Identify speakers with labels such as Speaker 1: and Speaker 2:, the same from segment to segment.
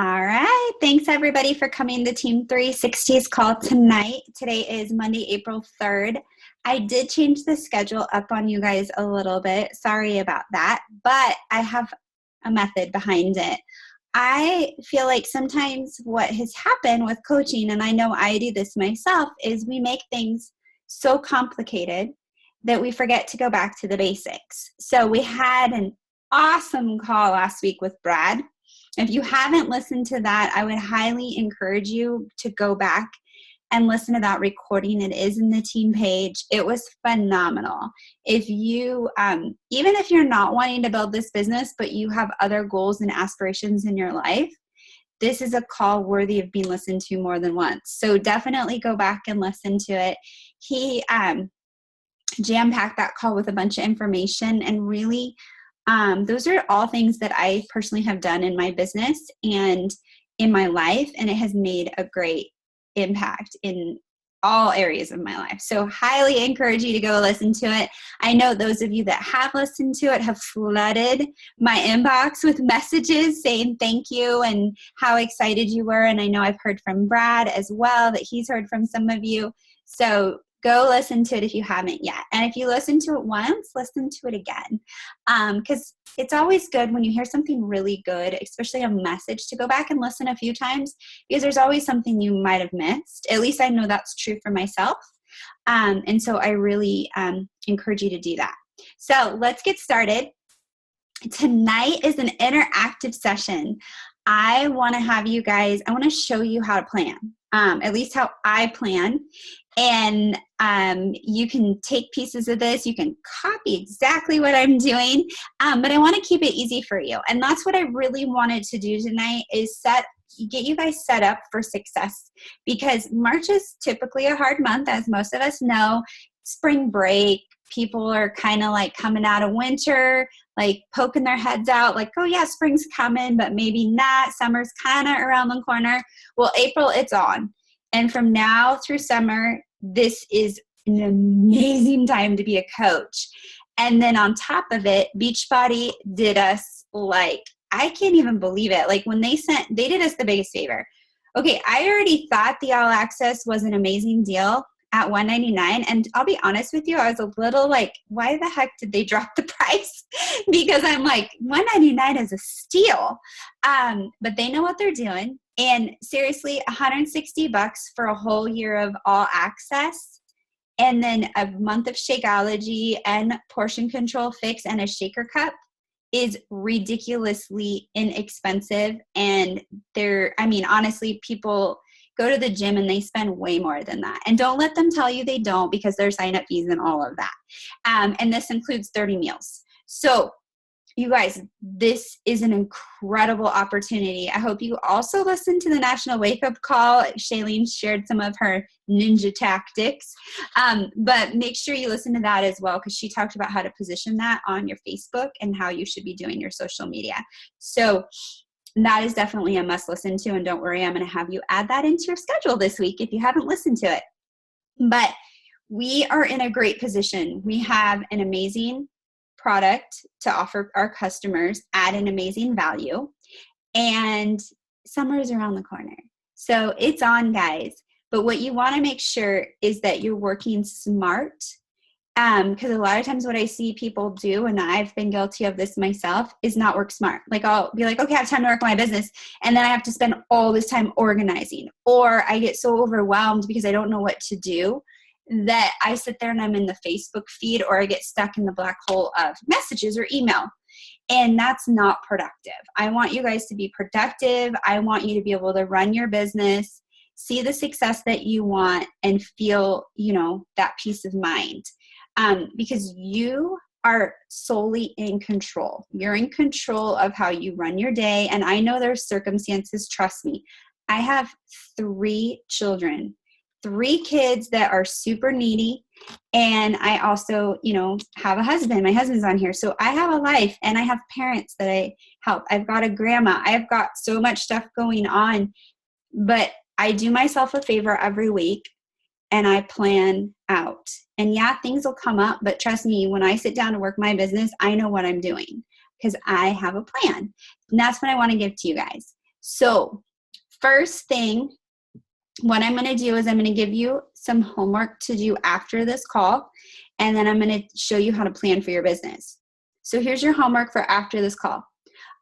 Speaker 1: All right. Thanks everybody for coming to Team 360's call tonight. Today is Monday, April 3rd. I did change the schedule up on you guys a little bit. Sorry about that, but I have a method behind it. I feel like sometimes what has happened with coaching, and I know I do this myself, is we make things so complicated that we forget to go back to the basics. So we had an awesome call last week with Brad. If you haven't listened to that, I would highly encourage you to go back and listen to that recording. It is in the team page. It was phenomenal. If you, even if you're not wanting to build this business, but you have other goals and aspirations in your life, this is a call worthy of being listened to more than once. So definitely go back and listen to it. He jam-packed that call with a bunch of information, and really those are all things that I personally have done in my business and in my life, and it has made a great impact in all areas of my life. So highly encourage you to go listen to it. I know those of you that have listened to it have flooded my inbox with messages saying thank you and how excited you were. And I know I've heard from Brad as well, that he's heard from some of you. So go listen to it if you haven't yet. And if you listen to it once, listen to it again. Because it's always good when you hear something really good, especially a message, to go back and listen a few times, because there's always something you might have missed. At least I know that's true for myself. And so I really encourage you to do that. So let's get started. Tonight is an interactive session. I want to have you guys, I want to show you how to plan, at least how I plan. And you can take pieces of this. You can copy exactly what I'm doing, but I want to keep it easy for you. And that's what I really wanted to do tonight, is get you guys set up for success, because March is typically a hard month, as most of us know. Spring break, people are kind of like coming out of winter, like poking their heads out like, oh yeah, spring's coming, but maybe not. Summer's kind of around the corner. Well, April, it's on. And from now through summer, this is an amazing time to be a coach. And then on top of it, Beachbody did us like, I can't even believe it. Like when they did us the biggest favor. Okay, I already thought the All Access was an amazing deal at $199. And I'll be honest with you, I was a little like, why the heck did they drop the price? Because I'm like, $199 is a steal. But they know what they're doing. And seriously, $160 for a whole year of All Access, and then a month of Shakeology and portion control fix and a shaker cup is ridiculously inexpensive. And honestly, people go to the gym and they spend way more than that. And don't let them tell you they don't, because there's sign-up fees and all of that. And this includes 30 meals. So you guys, this is an incredible opportunity. I hope you also listen to the National Wake Up Call. Shailene shared some of her ninja tactics, but make sure you listen to that as well, because she talked about how to position that on your Facebook and how you should be doing your social media. So that is definitely a must listen to. And don't worry, I'm going to have you add that into your schedule this week if you haven't listened to it. But we are in a great position. We have an amazing product to offer our customers at an amazing value, and summer is around the corner. So it's on, guys. But what you want to make sure is that you're working smart, because a lot of times what I see people do, and I've been guilty of this myself, is not work smart. Like I'll be like, okay, I have time to work on my business, and then I have to spend all this time organizing, or I get so overwhelmed because I don't know what to do that I sit there and I'm in the Facebook feed, or I get stuck in the black hole of messages or email. And that's not productive. I want you guys to be productive. I want you to be able to run your business, see the success that you want, and feel, that peace of mind. Because you are solely in control. You're in control of how you run your day. And I know there's circumstances, trust me. I have 3 children. 3 kids that are super needy. And I also, have a husband. My husband's on here. So I have a life, and I have parents that I help. I've got a grandma. I've got so much stuff going on, but I do myself a favor every week and I plan out. And yeah, things will come up, but trust me, when I sit down to work my business, I know what I'm doing because I have a plan. And that's what I want to give to you guys. So first thing, what I'm going to do is I'm going to give you some homework to do after this call, and then I'm going to show you how to plan for your business. So here's your homework for after this call.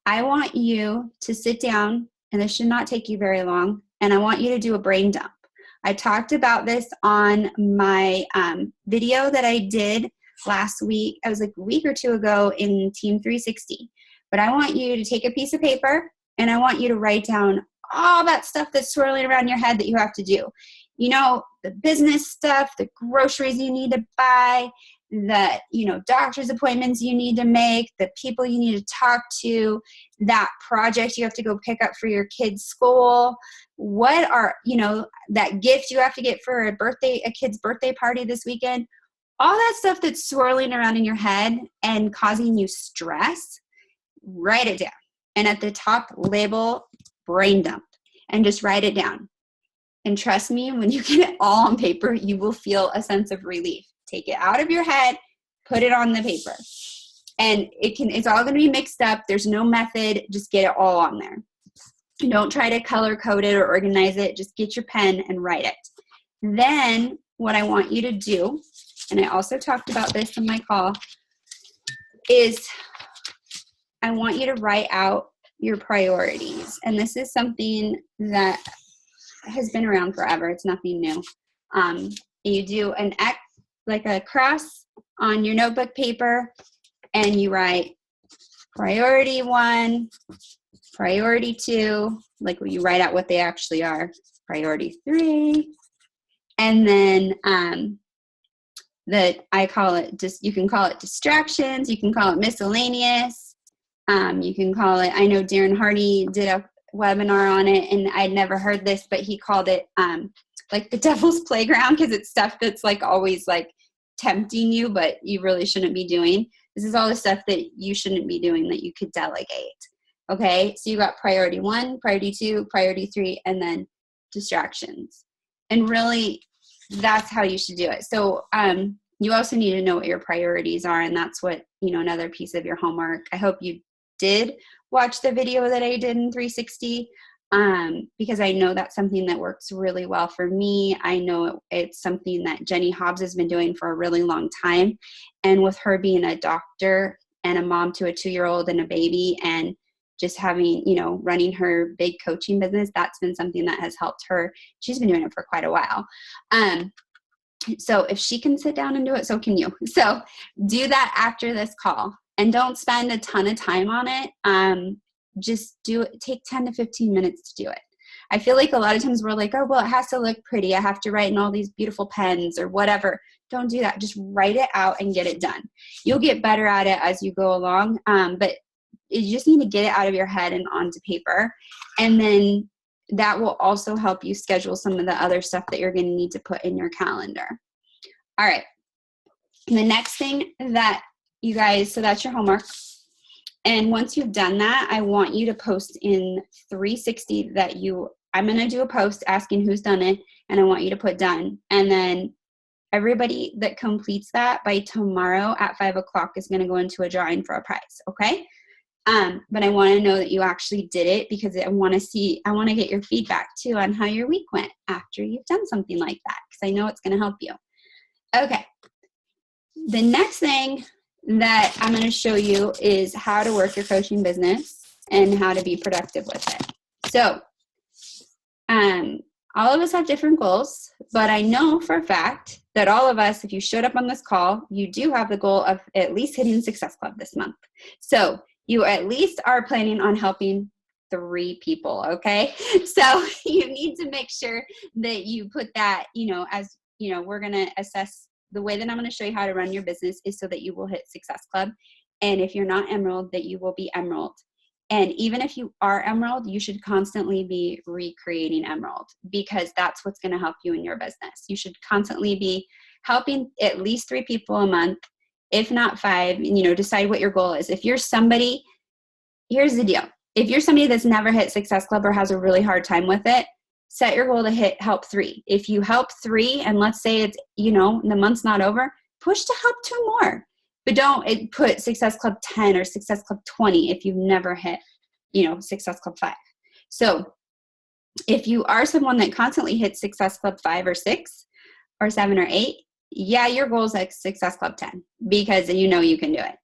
Speaker 1: I want you to sit down, and this should not take you very long, and I want you to do a brain dump. I talked about this on my video that I did last week. It was like a week or two ago in Team 360. But I want you to take a piece of paper, and I want you to write down all that stuff that's swirling around your head that you have to do. You know, the business stuff, the groceries you need to buy, the, doctor's appointments you need to make, the people you need to talk to, that project you have to go pick up for your kid's school. What are, that gift you have to get for a kid's birthday party this weekend. All that stuff that's swirling around in your head and causing you stress, write it down. And at the top, label brain dump and just write it down. And trust me, when you get it all on paper, you will feel a sense of relief. Take it out of your head, put it on the paper. And it's all going to be mixed up. There's no method. Just get it all on there. Don't try to color code it or organize it. Just get your pen and write it. Then what I want you to do, and I also talked about this in my call, is I want you to write out your priorities. And this is something that has been around forever. It's nothing new. You do an X, like a cross on your notebook paper, and you write priority 1, priority 2, like you write out what they actually are, priority 3, and then I call it you can call it distractions, you can call it miscellaneous, you can call it, I know Darren Hardy did a webinar on it, and I'd never heard this, but he called it like the devil's playground, because it's stuff that's like always like tempting you, but you really shouldn't be doing. This is all the stuff that you shouldn't be doing that you could delegate. Okay, so you got priority 1, priority 2, priority 3, and then distractions. And really, that's how you should do it. So you also need to know what your priorities are, and that's what, another piece of your homework. I hope you did watch the video that I did in 360, because I know that's something that works really well for me. I know it's something that Jenny Hobbs has been doing for a really long time. And with her being a doctor and a mom to a 2-year-old and a baby, and just having, running her big coaching business, that's been something that has helped her. She's been doing it for quite a while. So if she can sit down and do it, so can you. So do that after this call, and don't spend a ton of time on it. Just do it. Take 10 to 15 minutes to do it. I feel like a lot of times we're like, oh, well, it has to look pretty. I have to write in all these beautiful pens or whatever. Don't do that. Just write it out and get it done. You'll get better at it as you go along. But you just need to get it out of your head and onto paper. And then that will also help you schedule some of the other stuff that you're going to need to put in your calendar. All right. And the next thing that you guys, so that's your homework. And once you've done that, I want you to post in 360 that I'm going to do a post asking who's done it, and I want you to put done. And then everybody that completes that by tomorrow at 5 o'clock is going to go into a drawing for a prize. Okay. But I want to know that you actually did it, because I want to get your feedback too on how your week went after you've done something like that, because I know it's going to help you. Okay. The next thing that I'm going to show you is how to work your coaching business and how to be productive with it. So, all of us have different goals, but I know for a fact that all of us, if you showed up on this call, you do have the goal of at least hitting Success Club this month. So you at least are planning on helping 3 people, okay? So you need to make sure that you put that, as, we're going to assess. The way that I'm going to show you how to run your business is so that you will hit Success Club. And if you're not Emerald, that you will be Emerald. And even if you are Emerald, you should constantly be recreating Emerald, because that's what's going to help you in your business. You should constantly be helping at least 3 people a month, if not 5, decide what your goal is. If you're somebody, here's the deal. If you're somebody that's never hit Success Club or has a really hard time with it, set your goal to help 3. If you help 3, and let's say it's, the month's not over, push to help 2 more. But don't put Success Club 10 or Success Club 20 if you've never hit, Success Club 5. So if you are someone that constantly hits Success Club 5 or 6 or 7 or 8, yeah, your goal is like Success Club 10 because you know you can do it.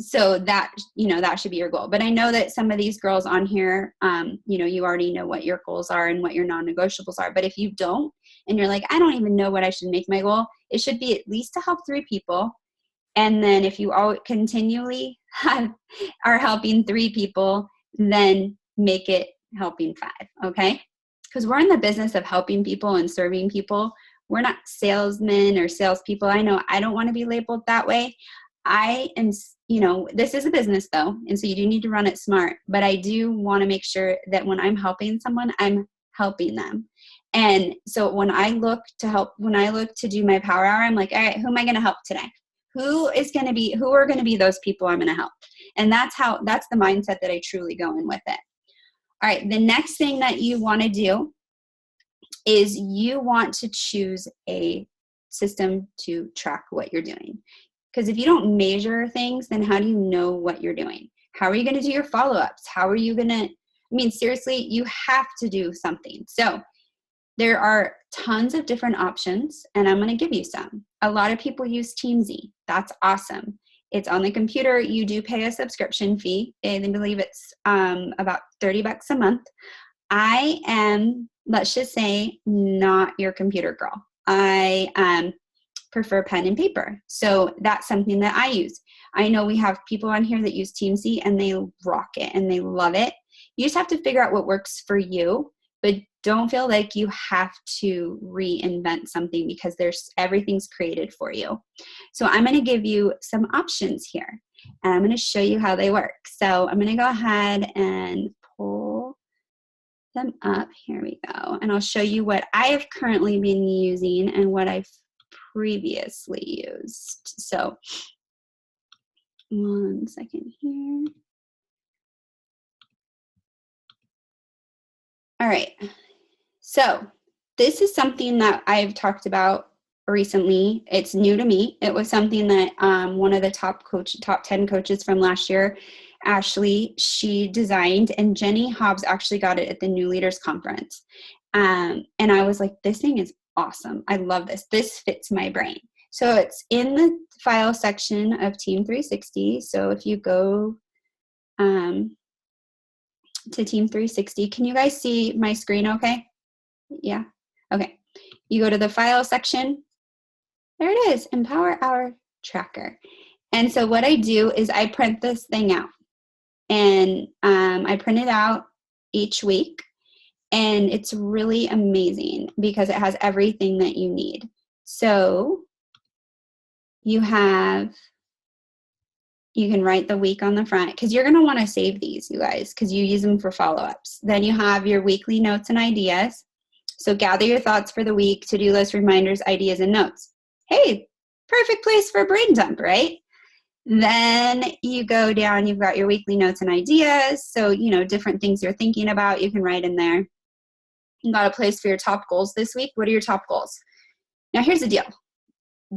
Speaker 1: So that, that should be your goal. But I know that some of these girls on here, you already know what your goals are and what your non-negotiables are. But if you don't, and you're like, I don't even know what I should make my goal, it should be at least to help 3 people. And then if you all continually are helping 3 people, then make it helping 5, okay? Because we're in the business of helping people and serving people. We're not salesmen or salespeople. I know I don't want to be labeled that way. I am, this is a business though, and so you do need to run it smart. But I do want to make sure that when I'm helping someone, I'm helping them. And so when I look to do my power hour, I'm like, all right, who am I going to help today? Who are going to be those people I'm going to help? And that's the mindset that I truly go in with it. All right. The next thing that you want to do is you want to choose a system to track what you're doing. Because if you don't measure things, then how do you know what you're doing? How are you going to do your follow-ups? How are you going to, seriously, you have to do something. So there are tons of different options, and I'm going to give you some. A lot of people use Teamzy. That's awesome. It's on the computer. You do pay a subscription fee, and I believe it's about $30 a month. I am, let's just say, not your computer girl. I prefer pen and paper. So that's something that I use. I know we have people on here that use Teamzy, and they rock it, and they love it. You just have to figure out what works for you, but don't feel like you have to reinvent something because everything's created for you. So I'm going to give you some options here, and I'm going to show you how they work. So I'm going to go ahead and pull them up. Here we go. And I'll show you what I have currently been using and what I've previously used. So one second here. All right. So this is something that I've talked about recently. It's new to me. It was something that one of the top 10 coaches from last year, Ashley, she designed, and Jenny Hobbs actually got it at the New Leaders Conference. And I was like, this thing is awesome. I love this. This fits my brain. So it's in the file section of Team 360. So if you go to Team 360, can you guys see my screen okay? Yeah. Okay. You go to the file section. There it is, Empower Hour Tracker. And so what I do is I print this thing out, and I print it out each week, and it's really amazing because it has everything that you need. So you can write the week on the front, because you're going to want to save these, you guys, because you use them for follow-ups. Then you have your weekly notes and ideas. So gather your thoughts for the week, to-do list, reminders, ideas, and notes. Hey, perfect place for a brain dump, right? Then you go down, you've got your weekly notes and ideas. So, different things you're thinking about, you can write in there. You got a place for your top goals this week. What are your top goals? Now, here's the deal.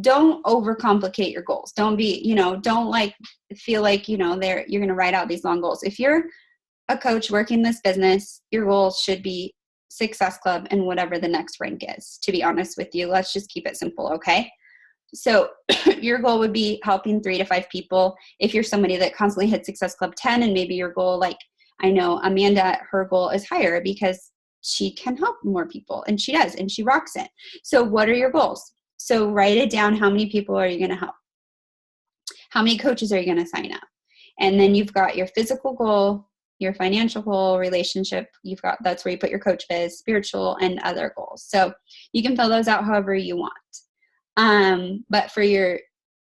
Speaker 1: Don't overcomplicate your goals. Don't be, don't feel like, you're going to write out these long goals. If you're a coach working this business, your goals should be Success Club and whatever the next rank is, to be honest with you. Let's just keep it simple, okay? So your goal would be helping 3 to 5 people. If you're somebody that constantly hits Success Club 10, and maybe your goal, like I know Amanda, her goal is higher because she can help more people, and she does, and she rocks it. So what are your goals? So write it down. How many people are you going to help? How many coaches are you going to sign up? And then you've got your physical goal, your financial goal, relationship. That's where you put your coach biz, spiritual, and other goals. So you can fill those out however you want. But for your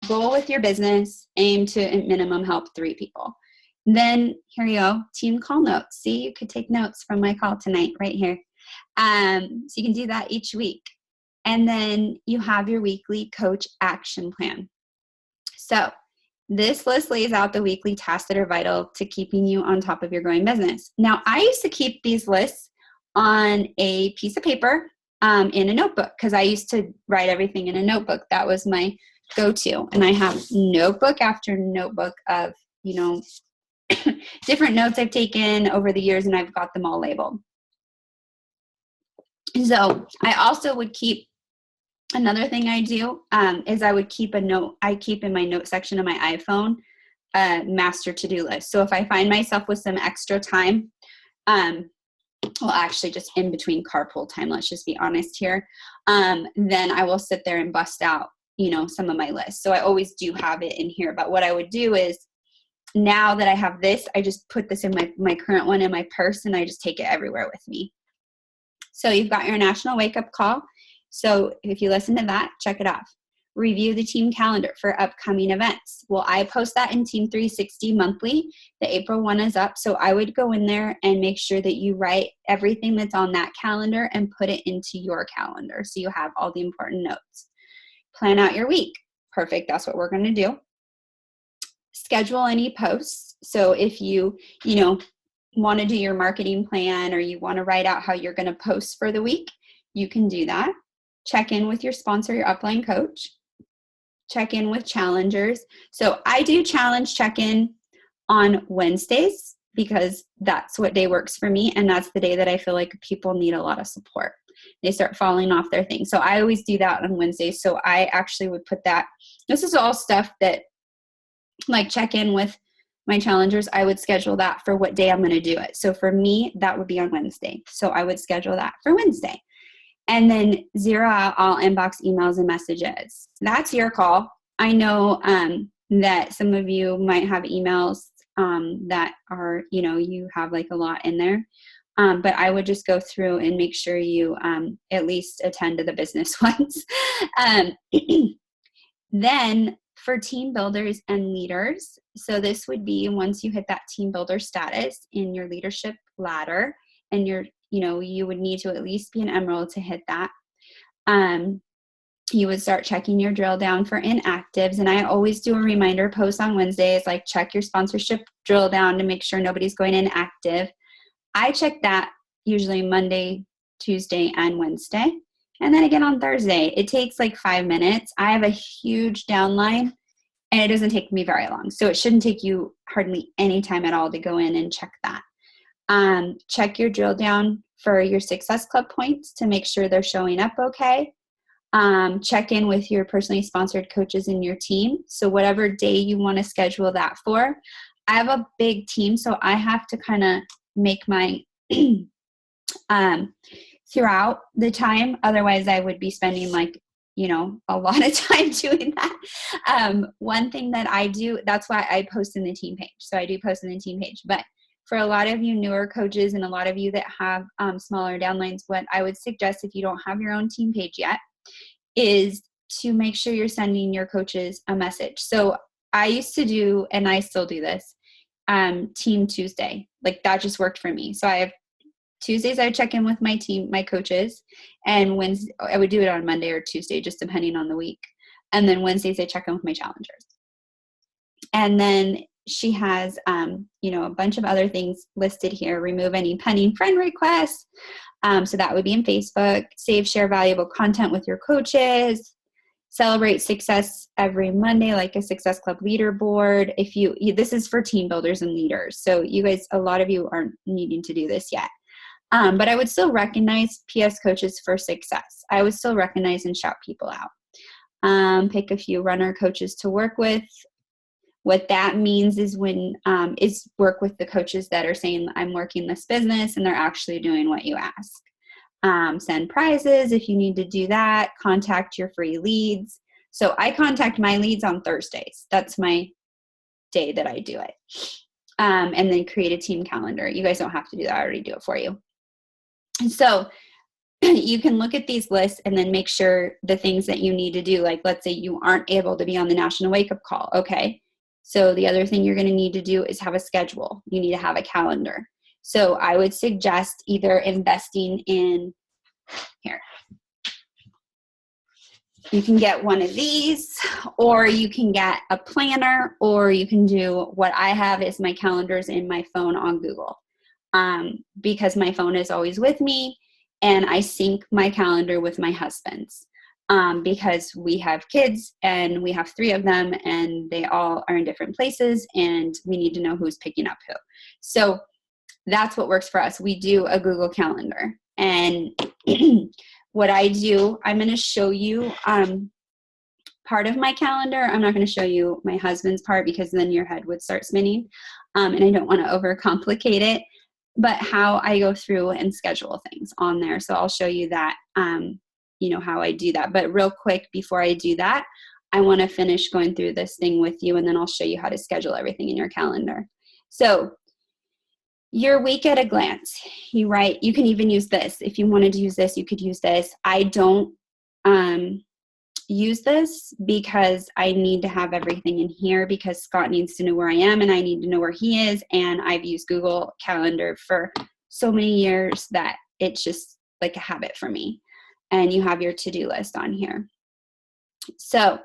Speaker 1: goal with your business, aim to at minimum help 3 people. Then here you go, team call notes. See, you could take notes from my call tonight right here. So you can do that each week. And then you have your weekly coach action plan. So this list lays out the weekly tasks that are vital to keeping you on top of your growing business. Now, I used to keep these lists on a piece of paper in a notebook, because I used to write everything in a notebook. That was my go-to. And I have notebook after notebook of, different notes I've taken over the years, and I've got them all labeled. So I also would keep, another thing I do is I would keep a note. I keep in my note section of my iPhone master to-do list. So if I find myself with some extra time, well, actually just in between carpool time, let's just be honest here, then I will sit there and bust out, some of my lists. So I always do have it in here. But what I would do is, now that I have this, I just put this in my current one in my purse, and I just take it everywhere with me. So you've got your national wake-up call. So if you listen to that, check it off. Review the team calendar for upcoming events. Well, I post that in Team 360 monthly. The April one is up. So I would go in there and make sure that you write everything that's on that calendar and put it into your calendar, so you have all the important notes. Plan out your week. Perfect. That's what we're going to do. Schedule any posts. So if you want to do your marketing plan, or you want to write out how you're going to post for the week, you can do that. Check in with your sponsor, your upline coach. Check in with challengers. So I do challenge check-in on Wednesdays, because that's what day works for me. And that's the day that I feel like people need a lot of support. They start falling off their thing. So I always do that on Wednesdays. So I actually would put that, this is all stuff that, like, check in with my challengers, I would schedule that for what day I'm going to do it. So for me, that would be on Wednesday. So I would schedule that for Wednesday. And then zero out all inbox emails and messages. That's your call. I know that some of you might have emails that are, you have like a lot in there. But I would just go through and make sure you at least attend to the business ones. Then for team builders and leaders, so this would be once you hit that team builder status in your leadership ladder, and you would need to at least be an emerald to hit that. You would start checking your drill down for inactives. And I always do a reminder post on Wednesdays, like check your sponsorship drill down to make sure nobody's going inactive. I check that usually Monday, Tuesday, and Wednesday. And then again on Thursday. It takes like 5 minutes. I have a huge downline, and it doesn't take me very long. So it shouldn't take you hardly any time at all to go in and check that. Check your drill down for your Success Club points to make sure they're showing up okay. Check in with your personally sponsored coaches in your team. So whatever day you want to schedule that for. I have a big team, so I have to kind of make my throughout the time. Otherwise, I would be spending a lot of time doing that. One thing that I do, that's why I post in the team page. So I do post in the team page. But for a lot of you newer coaches and a lot of you that have smaller downlines, what I would suggest, if you don't have your own team page yet, is to make sure you're sending your coaches a message. So I used to do, and I still do this, Team Tuesday. Like, that just worked for me. So I have Tuesdays I check in with my team, my coaches, and Wednesday I would do it on Monday or Tuesday, just depending on the week. And then Wednesdays I check in with my challengers. And then she has, a bunch of other things listed here. Remove any pending friend requests. So that would be in Facebook. Save, share valuable content with your coaches. Celebrate success every Monday, like a Success Club leaderboard. This is for team builders and leaders. So you guys, a lot of you aren't needing to do this yet. But I would still recognize PS coaches for success. I would still recognize and shout people out. Pick a few runner coaches to work with. What that means is is work with the coaches that are saying, I'm working this business, and they're actually doing what you ask. Send prizes if you need to do that. Contact your free leads. So I contact my leads on Thursdays. That's my day that I do it. And then create a team calendar. You guys don't have to do that. I already do it for you. And so you can look at these lists and then make sure the things that you need to do, like let's say you aren't able to be on the national wake-up call. Okay. So the other thing you're going to need to do is have a schedule. You need to have a calendar. So I would suggest either investing in here. You can get one of these, or you can get a planner, or you can do what I have is my calendars in my phone on Google. Because my phone is always with me, and I sync my calendar with my husband's. because we have kids and we have 3 of them and they all are in different places and we need to know who's picking up who. So that's what works for us. We do a Google Calendar. And what I do, I'm going to show you part of my calendar. I'm not going to show you my husband's part because then your head would start spinning. And I don't want to overcomplicate it, but how I go through and schedule things on there. So I'll show you that, how I do that. But real quick, before I do that, I want to finish going through this thing with you, and then I'll show you how to schedule everything in your calendar. So your week at a glance, you can even use this. If you wanted to use this, you could use this. I don't use this because I need to have everything in here because Scott needs to know where I am and I need to know where he is. And I've used Google Calendar for so many years that it's just like a habit for me. And you have your to-do list on here. So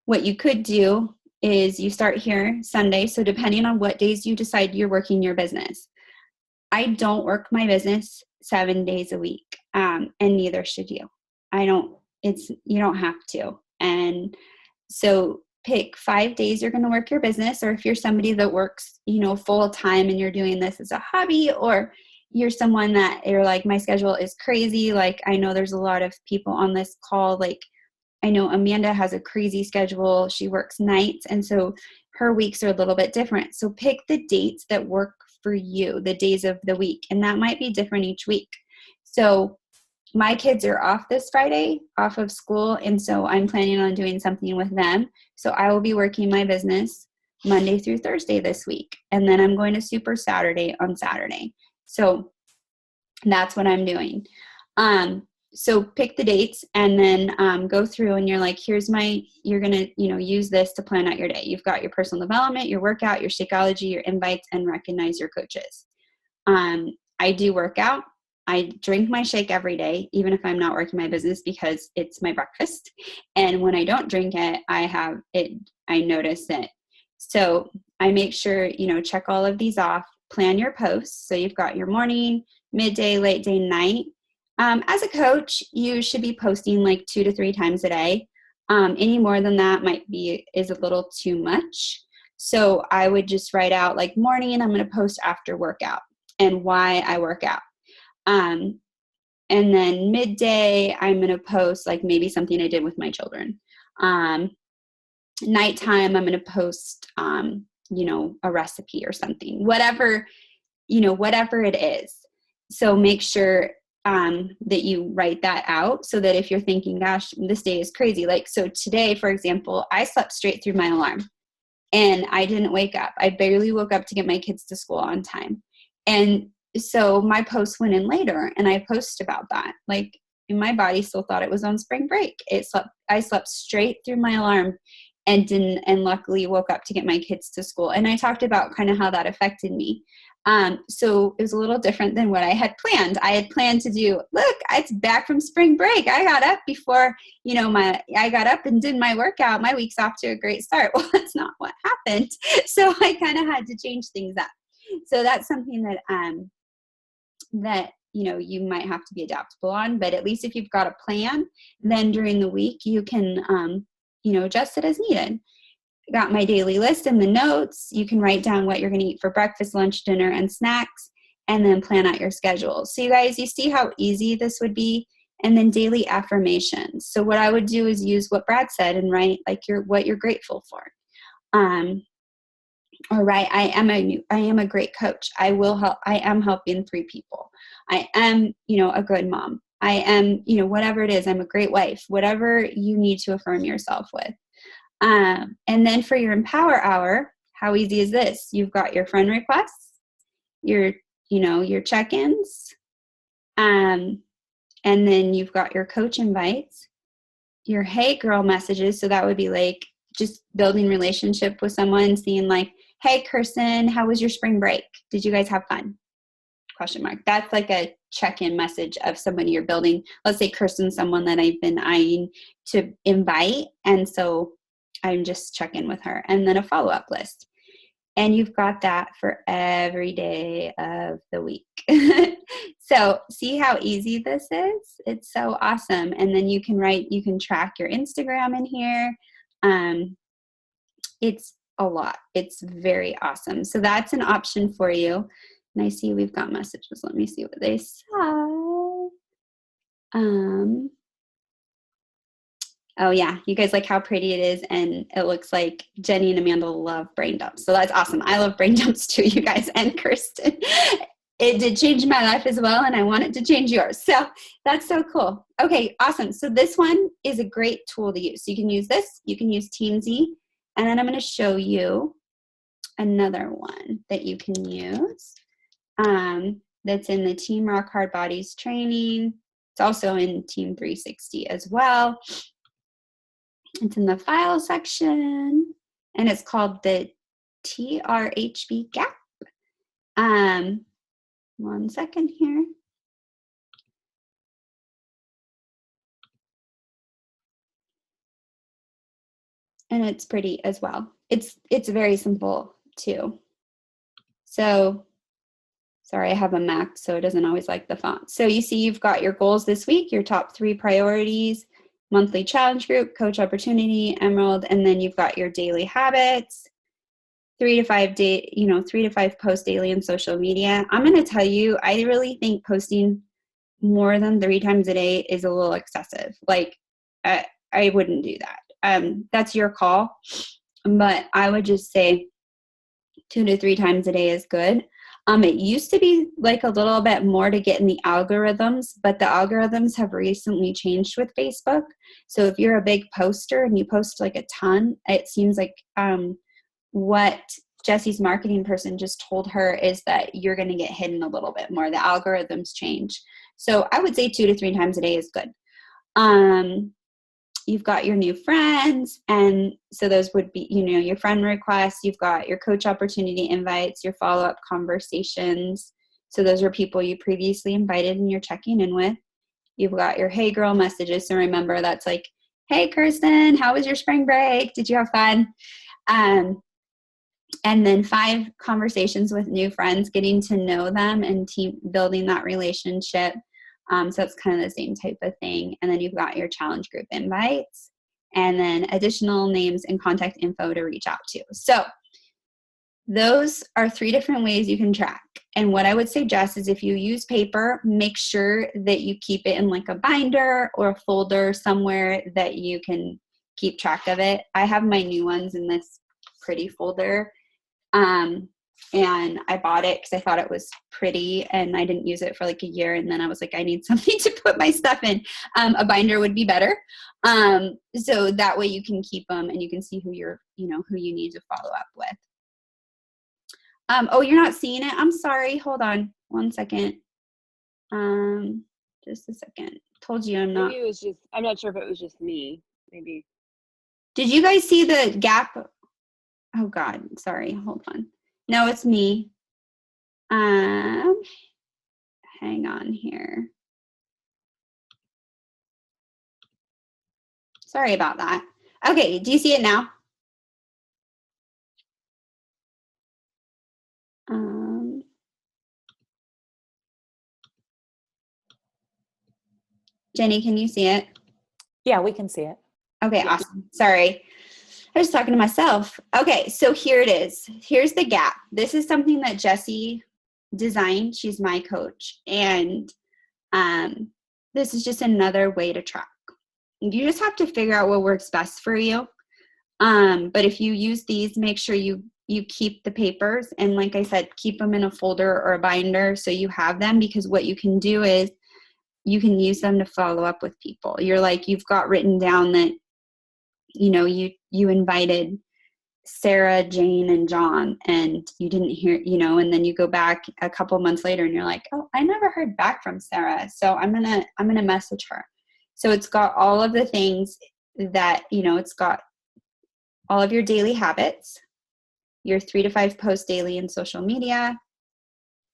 Speaker 1: what you could do is you start here Sunday. So depending on what days you decide you're working your business, I don't work my business 7 days a week, and neither should you. You don't have to. And so pick 5 days you're going to work your business, or if you're somebody that works, full time and you're doing this as a hobby, or you're someone that you're like, my schedule is crazy. Like I know there's a lot of people on this call. Like I know Amanda has a crazy schedule. She works nights. And so her weeks are a little bit different. So pick the dates that work for you, the days of the week. And that might be different each week. So my kids are off this Friday, off of school. And so I'm planning on doing something with them. So I will be working my business Monday through Thursday this week. And then I'm going to Super Saturday on Saturday. So that's what I'm doing. So pick the dates and then go through and you're like, you're going to, use this to plan out your day. You've got your personal development, your workout, your Shakeology, your invites, and recognize your coaches. I do workout. I drink my shake every day, even if I'm not working my business, because it's my breakfast. And when I don't drink it, I notice it. So I make sure, check all of these off, plan your posts. So you've got your morning, midday, late day, night. As a coach, you should be posting like 2 to 3 times a day. Any more than that is a little too much. So I would just write out like morning, I'm going to post after workout and why I work out. And then midday, I'm going to post like maybe something I did with my children. Nighttime, I'm going to post, a recipe or something, whatever it is. So make sure that you write that out so that if you're thinking, gosh, this day is crazy. Like, so today, for example, I slept straight through my alarm and I didn't wake up. I barely woke up to get my kids to school on time. And so my post went in later and I posted about that. Like my body still thought it was on spring break. I slept straight through my alarm and luckily woke up to get my kids to school. And I talked about kind of how that affected me. So it was a little different than what I had planned. I had planned to do, look, it's back from spring break. I got up before, I got up and did my workout. My week's off to a great start. Well, that's not what happened. So I kind of had to change things up. So that's something that you might have to be adaptable on, but at least if you've got a plan, then during the week you can, adjust it as needed. Got my daily list in the notes. You can write down what you're going to eat for breakfast, lunch, dinner, and snacks, and then plan out your schedule. So you guys, you see how easy this would be? And then daily affirmations. So what I would do is use what Brad said and write like what you're grateful for. Or write, I am a great coach. I am helping 3 people. I am, a good mom. I am, whatever it is, I'm a great wife, whatever you need to affirm yourself with. And then for your Empower Hour, how easy is this? You've got your friend requests, your check-ins, and then you've got your coach invites, your hey girl messages. So that would be like just building relationship with someone, seeing like, hey Kirsten, how was your spring break? Did you guys have fun? ? That's like a check-in message of somebody you're building. Let's say Kirsten's someone that I've been eyeing to invite. And so I'm just checking with her. And then a follow-up list. And you've got that for every day of the week. So see how easy this is? It's so awesome. And then you can track your Instagram in here. It's a lot. It's very awesome. So that's an option for you. And I see we've got messages. Let me see what they say. Oh yeah, you guys like how pretty it is, and it looks like Jenny and Amanda love brain dumps. So that's awesome. I love brain dumps too, you guys, and Kirsten. It did change my life as well, and I want it to change yours. So that's so cool. Okay, awesome. So this one is a great tool to use. So you can use this, you can use Teamsy, and then I'm going to show you another one that you can use that's in the Team Rock Hard Bodies training. It's also in Team 360 as well. It's in the file section, and it's called the TRHB gap. One second here. And it's pretty as well. It's very simple too. So, sorry, I have a Mac, so it doesn't always like the font. So you see you've got your goals this week, your top 3 priorities, monthly challenge group, coach opportunity, emerald, and then you've got your daily habits, 3 to 5 posts daily in social media. I'm going to tell you, I really think posting more than 3 times a day is a little excessive. Like, I wouldn't do that. That's your call, but I would just say 2 to 3 times a day is good. It used to be like a little bit more to get in the algorithms, but the algorithms have recently changed with Facebook. So if you're a big poster and you post like a ton, it seems like what Jesse's marketing person just told her is that you're going to get hidden a little bit more. The algorithms change. So I would say 2 to 3 times a day is good. You've got your new friends, and so those would be, your friend requests. You've got your coach opportunity invites, your follow-up conversations. So those are people you previously invited and you're checking in with. You've got your hey girl messages. So remember, that's like, hey Kirsten, how was your spring break? Did you have fun? And then 5 conversations with new friends, getting to know them and building that relationship. So it's kind of the same type of thing. And then you've got your challenge group invites, and then additional names and contact info to reach out to. So those are 3 different ways you can track. And what I would suggest is if you use paper, make sure that you keep it in like a binder or a folder somewhere that you can keep track of it. I have my new ones in this pretty folder. And I bought it because I thought it was pretty, and I didn't use it for like a year. And then I was like, I need something to put my stuff in. A binder would be better. So that way you can keep them and you can see who who you need to follow up with. Oh, you're not seeing it? I'm sorry. Hold on 1 second. Just a second. Told you I'm not.
Speaker 2: Maybe it was just, I'm not sure if it was just me. Maybe.
Speaker 1: Did you guys see the gap? Oh God, sorry. Hold on. No, it's me. Hang on here. Sorry about that. Okay, do you see it now? Jenny, can you see it?
Speaker 3: Yeah, we can see it.
Speaker 1: Okay, awesome. Sorry. I was talking to myself. Okay, so here it is. Here's the gap. This is something that Jessie designed. She's my coach. And this is just another way to track. You just have to figure out what works best for you. But if you use these, make sure you keep the papers. And like I said, keep them in a folder or a binder so you have them, because what you can do is you can use them to follow up with people. You've got written down that, you invited Sarah, Jane, and John, and you didn't hear, and then you go back a couple months later and you're like, oh, I never heard back from Sarah. So I'm going to message her. So it's got all of the things that, it's got all of your daily habits, your 3 to 5 posts daily in social media,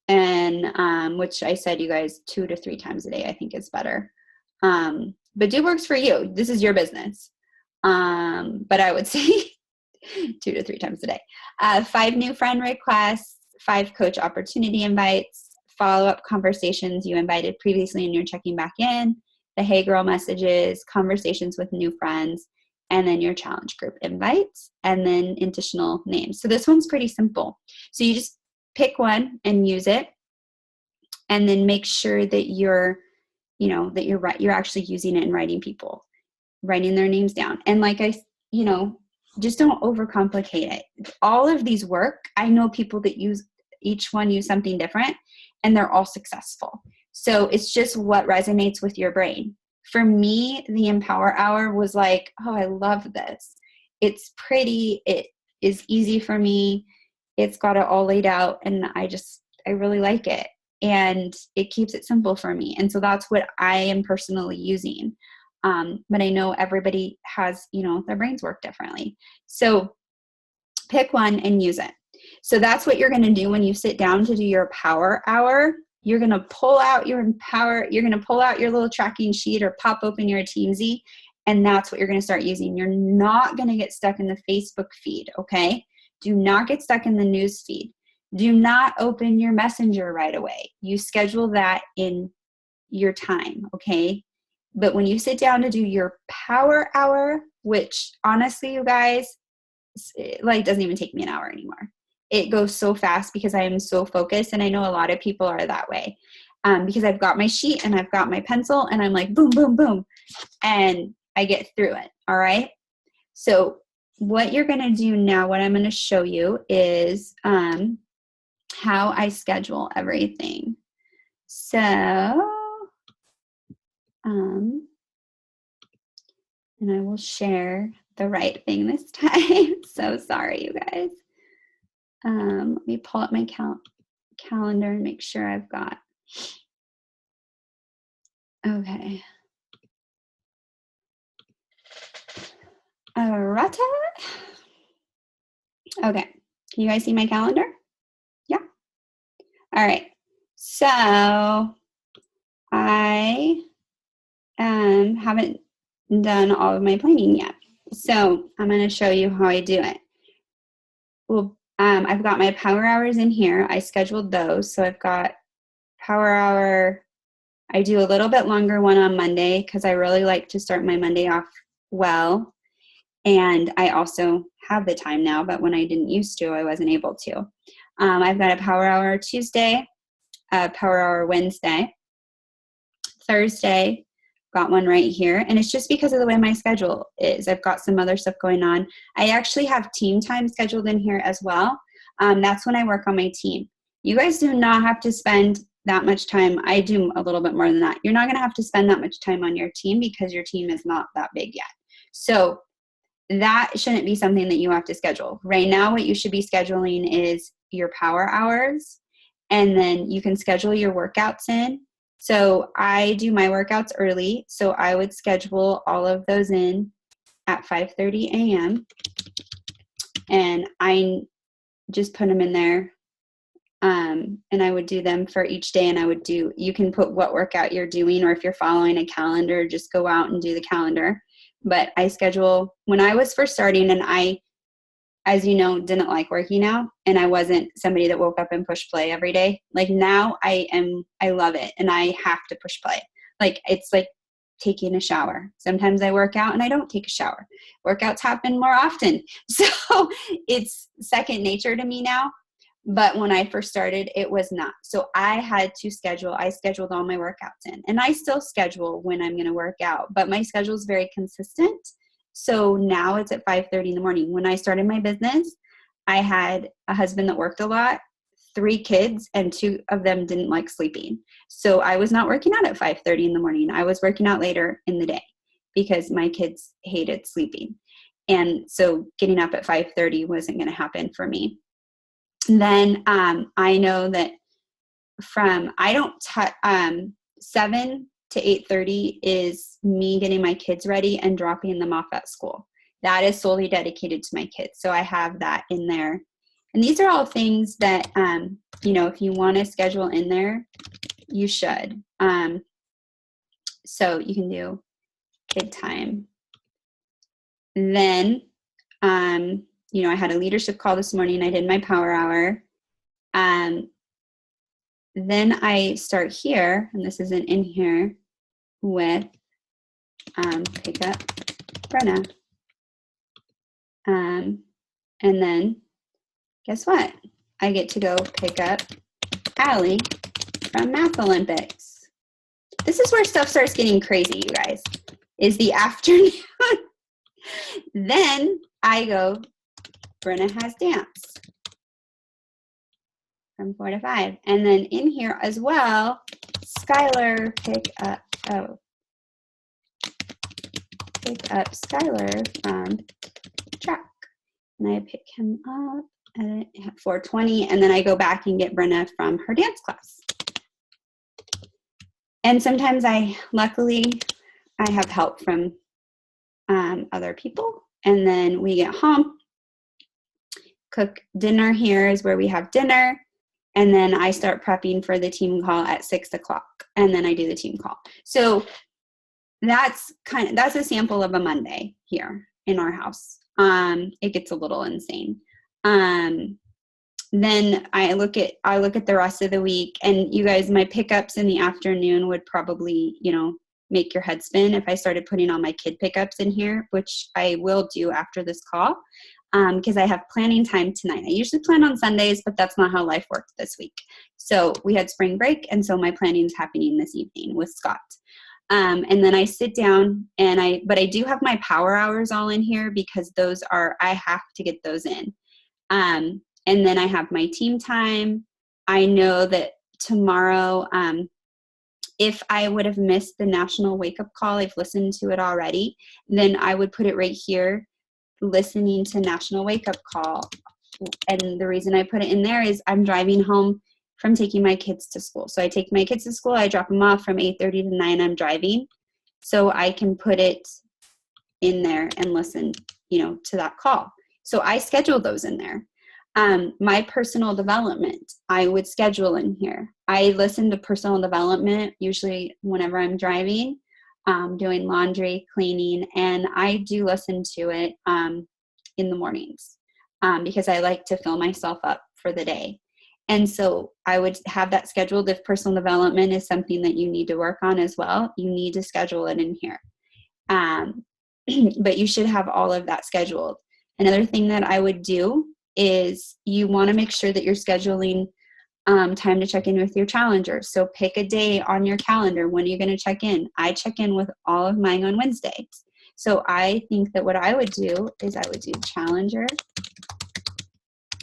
Speaker 1: and which I said, you guys, 2 to 3 times a day, I think is better. But do works for you. This is your business. But I would say 2 to 3 times a day. 5 new friend requests, 5 coach opportunity invites, follow-up conversations you invited previously and you're checking back in, the hey girl messages, conversations with new friends, and then your challenge group invites, and then additional names. So this one's pretty simple. So you just pick one and use it, and then make sure that you're actually using it and writing their names down. And just don't overcomplicate it. All of these work. I know people that use something different, and they're all successful. So it's just what resonates with your brain. For me, the Empower Hour was like, oh, I love this. It's pretty. It is easy for me. It's got it all laid out, and I really like it. And it keeps it simple for me. And so that's what I am personally using. But I know everybody has, their brains work differently. So pick one and use it. So that's what you're going to do when you sit down to do your Power Hour. You're going to pull out your little tracking sheet or pop open your Teamsy, and that's what you're going to start using. You're not going to get stuck in the Facebook feed, okay? Do not get stuck in the news feed. Do not open your messenger right away. You schedule that in your time, okay? But when you sit down to do your Power Hour, which honestly, you guys, doesn't even take me an hour anymore. It goes so fast because I am so focused, and I know a lot of people are that way, because I've got my sheet and I've got my pencil, and I'm like, boom, boom, boom, and I get through it, all right? So what you're going to do now, what I'm going to show you is how I schedule everything. So, and I will share the right thing this time. So sorry, you guys. Let me pull up my calendar and make sure I've got. Okay. Alright. Okay. Can you guys see my calendar? Yeah. All right. So I haven't done all of my planning yet. So I'm going to show you how I do it. Well, I've got my Power Hours in here. I scheduled those. So I've got Power Hour. I do a little bit longer one on Monday because I really like to start my Monday off well. And I also have the time now, but when I didn't used to, I wasn't able to. I've got a Power Hour Tuesday, a Power Hour Wednesday, Thursday, got one right here. And it's just because of the way my schedule is. I've got some other stuff going on. I actually have team time scheduled in here as well. That's when I work on my team. You guys do not have to spend that much time. I do a little bit more than that. You're not going to have to spend that much time on your team because your team is not that big yet. So that shouldn't be something that you have to schedule. Right now, what you should be scheduling is your Power Hours, and then you can schedule your workouts in. So I do my workouts early, so I would schedule all of those in at 5:30 a.m. and I just put them in there, and I would do them for each day, and you can put what workout you're doing, or if you're following a calendar, just go out and do the calendar. But I schedule, when I was first starting, and I, as you know, didn't like working out, and I wasn't somebody that woke up and pushed play every day. Like now I love it, and I have to push play. Like it's like taking a shower. Sometimes I work out and I don't take a shower. Workouts happen more often. So it's second nature to me now. But when I first started, it was not. So I scheduled all my workouts in, and I still schedule when I'm going to work out, but my schedule is very consistent. So now it's at 5:30 in the morning. When I started my business, I had a husband that worked a lot, 3 kids, and 2 of them didn't like sleeping. So I was not working out at 5:30 in the morning. I was working out later in the day because my kids hated sleeping. And so getting up at 5:30 wasn't going to happen for me. Then I know that from 7 to 8:30 is me getting my kids ready and dropping them off at school. That is solely dedicated to my kids. So I have that in there. And these are all things that, if you want to schedule in there, you should. So you can do kid time. Then, I had a leadership call this morning. I did my power hour. Then I start here, and this isn't in here, with pick up Brenna. And then guess what? I get to go pick up Allie from Math Olympics. This is where stuff starts getting crazy, you guys, is the afternoon. Then I go, Brenna has dance from 4 to 5. And then in here as well, Skylar pick up Skylar from track. And I pick him up at 4:20, and then I go back and get Brenna from her dance class. And sometimes luckily, I have help from other people. And then we get home, cook dinner. Here is where we have dinner. And then I start prepping for the team call at 6 o'clock. And then I do the team call. So that's a sample of a Monday here in our house. It gets a little insane. Then I look at the rest of the week, and you guys, my pickups in the afternoon would probably, make your head spin if I started putting all my kid pickups in here, which I will do after this call, because I have planning time tonight. I usually plan on Sundays, but that's not how life worked this week. So we had spring break, and so my planning's happening this evening with Scott. And then I sit down, but I do have my power hours all in here because I have to get those in. And then I have my team time. I know that tomorrow, if I would have missed the national wake-up call, I've listened to it already, then I would put it right here, listening to national wake-up call. And the reason I put it in there is I'm driving home from taking my kids to school. So I take my kids to school, I drop them off from 8:30 to 9, I'm driving. So I can put it in there and listen, to that call. So I schedule those in there. My personal development, I would schedule in here. I listen to personal development usually whenever I'm driving, doing laundry, cleaning, and I do listen to it in the mornings because I like to fill myself up for the day. And so I would have that scheduled. If personal development is something that you need to work on as well, you need to schedule it in here. But you should have all of that scheduled. Another thing that I would do is you want to make sure that you're scheduling time to check in with your challengers. So pick a day on your calendar. When are you going to check in? I check in with all of mine on Wednesdays. So I think that what I would do is I would do challenger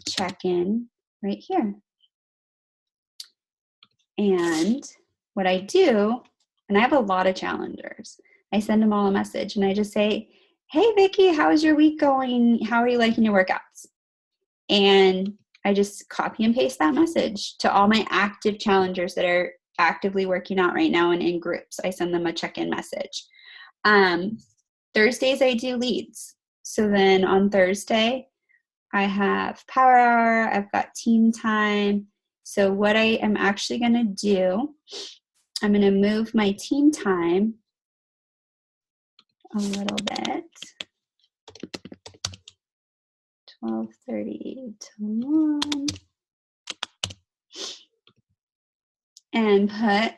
Speaker 1: check-in right here. And what I do, and I have a lot of challengers, I send them all a message and I just say, hey, Vicki, how is your week going? How are you liking your workouts? And I just copy and paste that message to all my active challengers that are actively working out right now and in groups. I send them a check-in message. Thursdays I do leads. So then on Thursday, I have power hour, I've got team time. So what I am actually going to do, I'm going to move my team time a little bit. 12:30 to 1. And put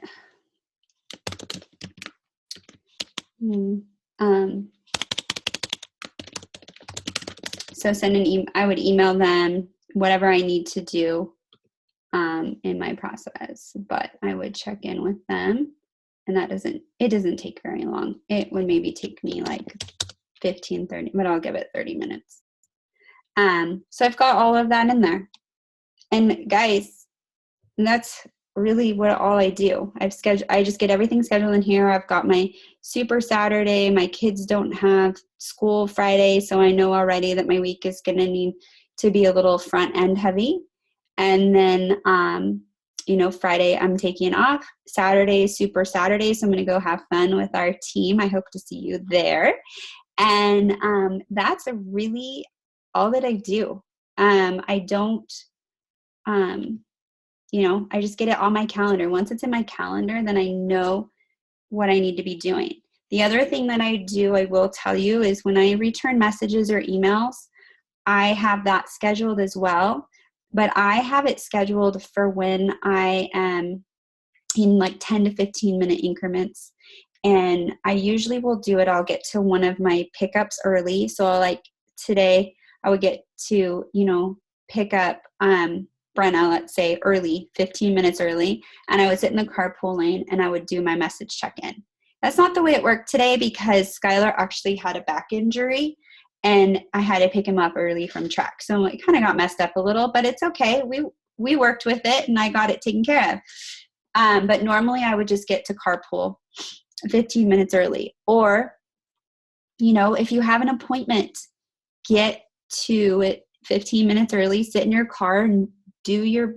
Speaker 1: so send an email. I would email them whatever I need to do in my process, but I would check in with them, and it doesn't take very long. It would maybe take me like 15-30, but I'll give it 30 minutes. So I've got all of that in there. And guys, that's really all I do. I just get everything scheduled in here. I've got my super Saturday. My kids don't have school Friday, so I know already that my week is going to need to be a little front end heavy. And then, Friday I'm taking off. Saturday, super Saturday, so I'm going to go have fun with our team. I hope to see you there. And that's really all that I do. I don't, I just get it on my calendar. Once it's in my calendar, then I know what I need to be doing. The other thing that I do, I will tell you, is when I return messages or emails, I have that scheduled as well, but I have it scheduled for when I am in like 10 to 15 minute increments. And I usually will do it. I'll get to one of my pickups early. So like today I would get to, pick up Brenna, let's say early, 15 minutes early. And I would sit in the carpool lane and I would do my message check-in. That's not the way it worked today because Skylar actually had a back injury and I had to pick him up early from track. So it kind of got messed up a little, but it's okay. We worked with it and I got it taken care of. But normally I would just get to carpool 15 minutes early. Or, if you have an appointment, get to it 15 minutes early, sit in your car and do your,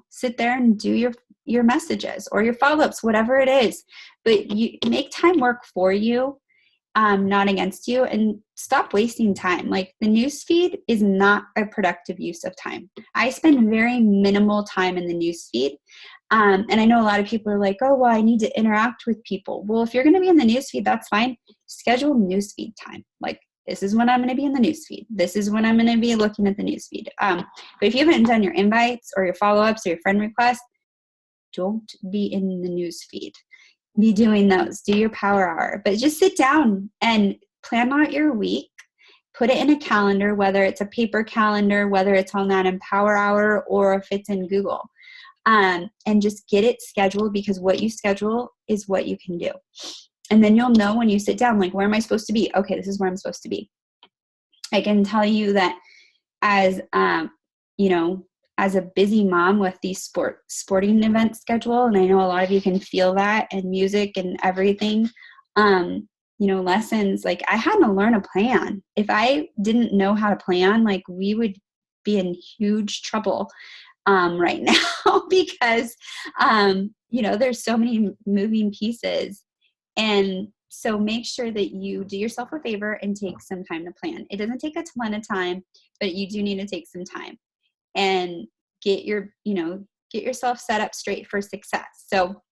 Speaker 1: sit there and do your messages or your follow-ups, whatever it is. But you make time work for you, not against you, and stop wasting time. Like the news feed is not a productive use of time. I spend very minimal time in the news feed. And I know a lot of people are like, oh, well, I need to interact with people. Well, if you're going to be in the newsfeed, that's fine. Schedule newsfeed time. Like, this is when I'm going to be in the newsfeed. This is when I'm going to be looking at the newsfeed. But if you haven't done your invites or your follow-ups or your friend requests, don't be in the newsfeed. Be doing those. Do your power hour. But just sit down and plan out your week. Put it in a calendar, whether it's a paper calendar, whether it's on that Empower Hour, or if it's in Google. And just get it scheduled, because what you schedule is what you can do. And then you'll know when you sit down, like, where am I supposed to be? Okay, this is where I'm supposed to be. I can tell you that as, as a busy mom with these sporting event schedule, and I know a lot of you can feel that, and music and everything, lessons, like I had to learn a plan. If I didn't know how to plan, like we would be in huge trouble right now because, there's so many moving pieces. And so make sure that you do yourself a favor and take some time to plan. It doesn't take a ton of time, but you do need to take some time and get yourself set up straight for success. So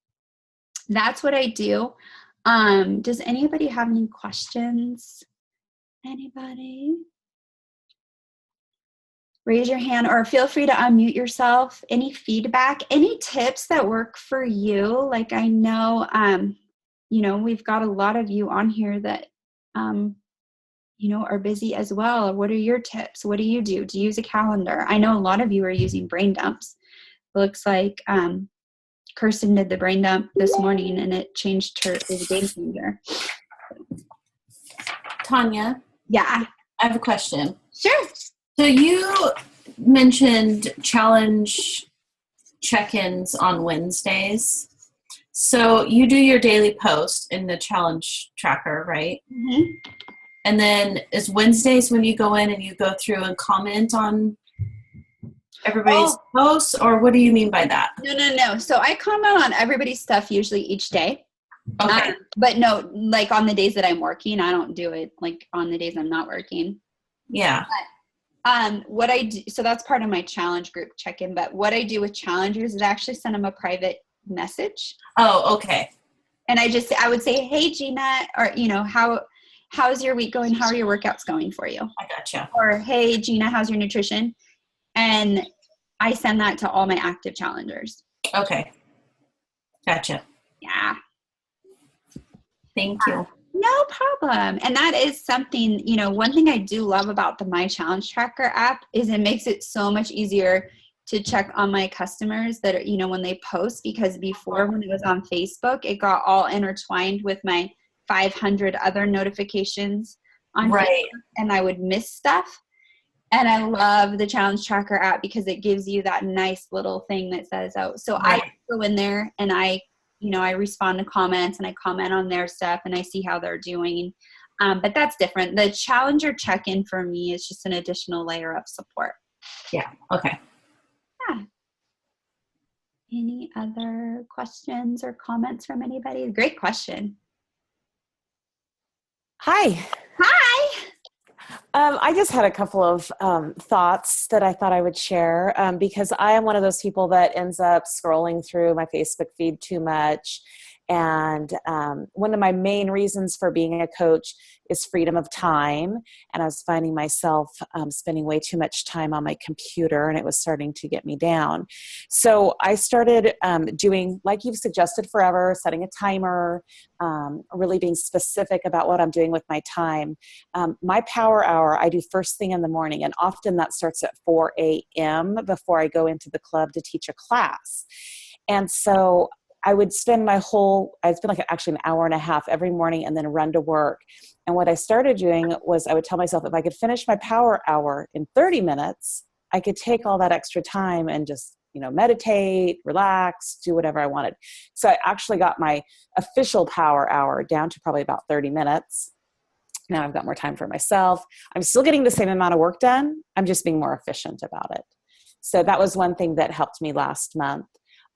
Speaker 1: that's what I do. Does anybody have any questions? Anybody? Raise your hand or feel free to unmute yourself. Any feedback, any tips that work for you? Like I know, we've got a lot of you on here that, are busy as well. What are your tips? What do you do? Do you use a calendar? I know a lot of you are using brain dumps. It looks like Kirsten did the brain dump this morning and it changed her, it was a game changer.
Speaker 4: Tanya?
Speaker 1: Yeah.
Speaker 4: I have a question.
Speaker 1: Sure.
Speaker 4: So you mentioned challenge check-ins on Wednesdays. So you do your daily post in the challenge tracker, right?
Speaker 1: Mm-hmm.
Speaker 4: And then is Wednesdays when you go in and you go through and comment on everybody's posts, or what do you mean by that?
Speaker 1: No. So I comment on everybody's stuff usually each day.
Speaker 4: Okay.
Speaker 1: But no, like on the days that I'm working, I don't do it like on the days I'm not working.
Speaker 4: Yeah.
Speaker 1: What I do, so that's part of my challenge group check-in, but what I do with challengers is actually send them a private message.
Speaker 4: Oh, okay.
Speaker 1: And I would say, hey, Gina, or, how's your week going? How are your workouts going for you?
Speaker 4: I gotcha.
Speaker 1: Or, hey, Gina, how's your nutrition? And I send that to all my active challengers.
Speaker 4: Okay. Gotcha.
Speaker 1: Yeah.
Speaker 4: Thank you.
Speaker 1: No problem. And that is something, one thing I do love about the My Challenge Tracker app is it makes it so much easier to check on my customers that are, when they post, because before when it was on Facebook, it got all intertwined with my 500 other notifications on Facebook, and I would miss stuff. And I love the Challenge Tracker app because it gives you that nice little thing that says, I go in there and I respond to comments and I comment on their stuff and I see how they're doing. But that's different. The Challenger check-in for me is just an additional layer of support.
Speaker 4: Yeah. Okay.
Speaker 1: Yeah. Any other questions or comments from anybody? Great question.
Speaker 3: Hi.
Speaker 1: Hi.
Speaker 3: I just had a couple of thoughts that I thought I would share because I am one of those people that ends up scrolling through my Facebook feed too much. And one of my main reasons for being a coach is freedom of time. And I was finding myself spending way too much time on my computer, and it was starting to get me down. So I started doing, like you've suggested forever, setting a timer, really being specific about what I'm doing with my time. My power hour, I do first thing in the morning, and often that starts at 4 a.m. before I go into the club to teach a class. And so I would spend I'd spend like actually an hour and a half every morning and then run to work. And what I started doing was I would tell myself if I could finish my power hour in 30 minutes, I could take all that extra time and just, meditate, relax, do whatever I wanted. So I actually got my official power hour down to probably about 30 minutes. Now I've got more time for myself. I'm still getting the same amount of work done. I'm just being more efficient about it. So that was one thing that helped me last month.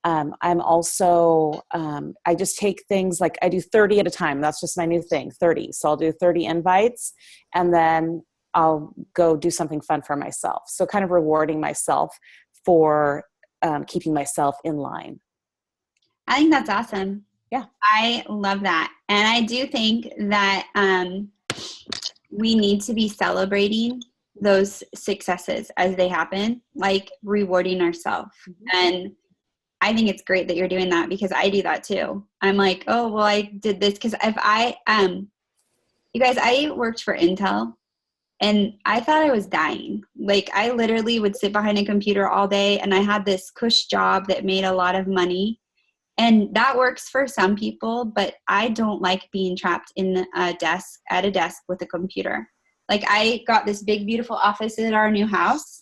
Speaker 3: I'm also, I just take things like I do 30 at a time. That's just my new thing, 30. So I'll do 30 invites and then I'll go do something fun for myself. So kind of rewarding myself for keeping myself in line.
Speaker 1: I think that's awesome.
Speaker 3: Yeah.
Speaker 1: I love that. And I do think that we need to be celebrating those successes as they happen, like rewarding ourselves. Mm-hmm. And I think it's great that you're doing that because I do that too. I'm like, oh, well, I did this because you guys, I worked for Intel and I thought I was dying. Like I literally would sit behind a computer all day and I had this cush job that made a lot of money. And that works for some people, but I don't like being trapped at a desk with a computer. Like I got this big, beautiful office in our new house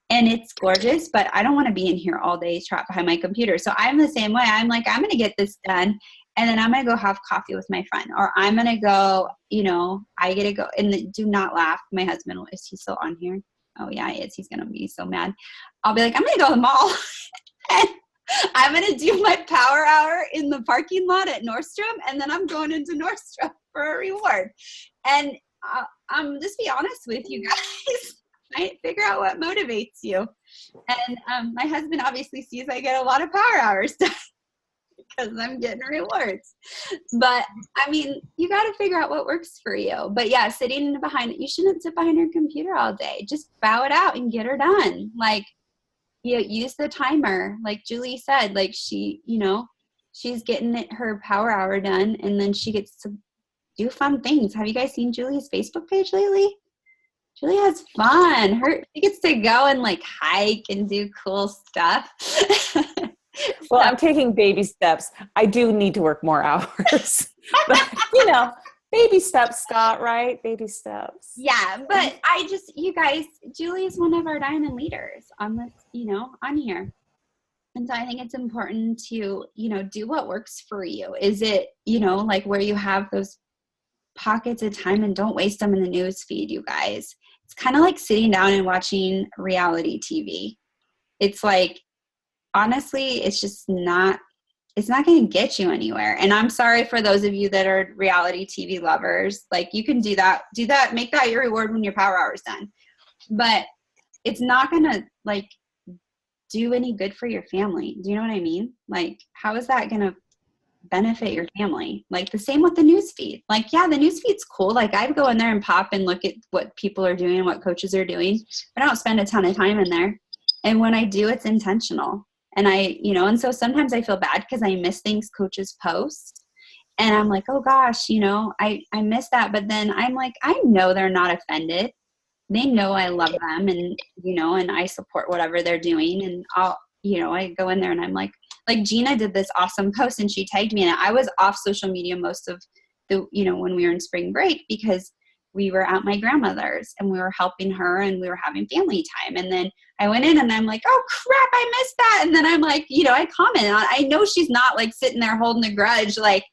Speaker 1: and it's gorgeous, but I don't want to be in here all day trapped behind my computer. So I'm the same way. I'm like, I'm going to get this done and then I'm going to go have coffee with my friend, or I'm going to go, I get to go and do not laugh. My husband, is he still on here? Oh yeah, he is. He's going to be so mad. I'll be like, I'm going to go to the mall. And I'm going to do my power hour in the parking lot at Nordstrom, and then I'm going into Nordstrom for a reward. And I'm just be honest with you guys. Right? Figure out what motivates you. And my husband obviously sees I get a lot of power hours done because I'm getting rewards. But I mean, you got to figure out what works for you. But yeah, you shouldn't sit behind your computer all day. Just bow it out and get her done. Like, use the timer. Like Julie said, like she's getting her power hour done and then she gets to do fun things. Have you guys seen Julie's Facebook page lately? Julie has fun. She gets to go and like hike and do cool stuff.
Speaker 3: Well, I'm taking baby steps. I do need to work more hours. But, baby steps, Scott, right? Baby steps.
Speaker 1: Yeah, but you guys, Julie's one of our diamond leaders on this, on here. And so I think it's important to, do what works for you. Is it, like where you have those pockets of time and don't waste them in the news feed, you guys. It's kind of like sitting down and watching reality TV. It's like, honestly, it's not going to get you anywhere. And I'm sorry for those of you that are reality TV lovers. Like you can do that, make that your reward when your power hour is done. But it's not going to like do any good for your family. Do you know what I mean? Like, how is that going to benefit your family? Like the same with the news feed. Like, yeah, the news feed's cool. Like I go in there and pop and look at what people are doing, what coaches are doing. I don't spend a ton of time in there. And when I do, it's intentional. And and so sometimes I feel bad because I miss things coaches post. And I'm like, oh gosh, I miss that. But then I'm like, I know they're not offended. They know I love them and, and I support whatever they're doing. And I go in there and I'm like Gina did this awesome post and she tagged me in it. I was off social media most of when we were in spring break because we were at my grandmother's and we were helping her and we were having family time. And then I went in and I'm like, oh crap, I missed that. And then I'm like, I comment on, I know she's not like sitting there holding a grudge, like,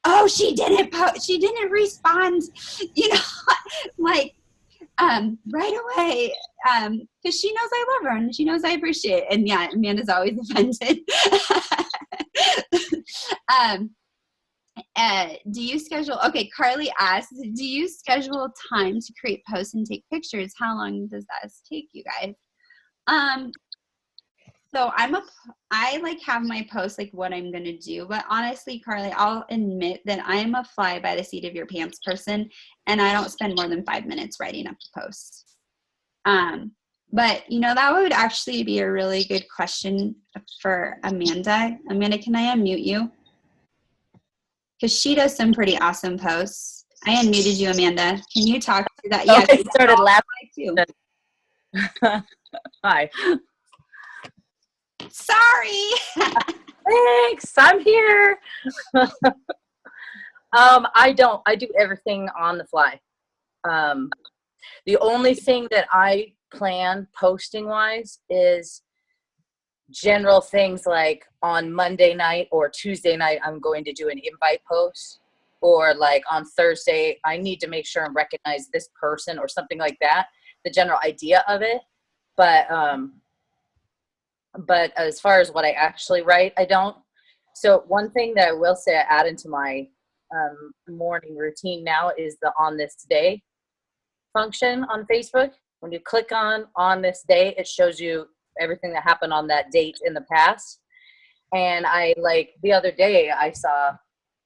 Speaker 1: oh, she didn't respond, like, right away. Cause she knows I love her and she knows I appreciate it. And yeah, Amanda's always offended. Carly asks, do you schedule time to create posts and take pictures? How long does that take you guys? So I like have my post like what I'm gonna do, but honestly, Carly, I'll admit that I am a fly by the seat of your pants person, and I don't spend more than 5 minutes writing up a post. But that would actually be a really good question for Amanda. Amanda, can I unmute you? Because she does some pretty awesome posts. I unmuted you, Amanda. Can you talk to that?
Speaker 5: Yeah, I started laughing
Speaker 1: too.
Speaker 5: Hi.
Speaker 1: Sorry.
Speaker 5: Thanks. I'm here. I do everything on the fly. The only thing that I plan posting wise is general things like on Monday night or Tuesday night, I'm going to do an invite post, or like on Thursday, I need to make sure and recognize this person or something like that, the general idea of it. But as far as what I actually write, I don't. So one thing that I will say I add into my morning routine now is the on this day function on Facebook. When you click on this day, it shows you everything that happened on that date in the past. And the other day I saw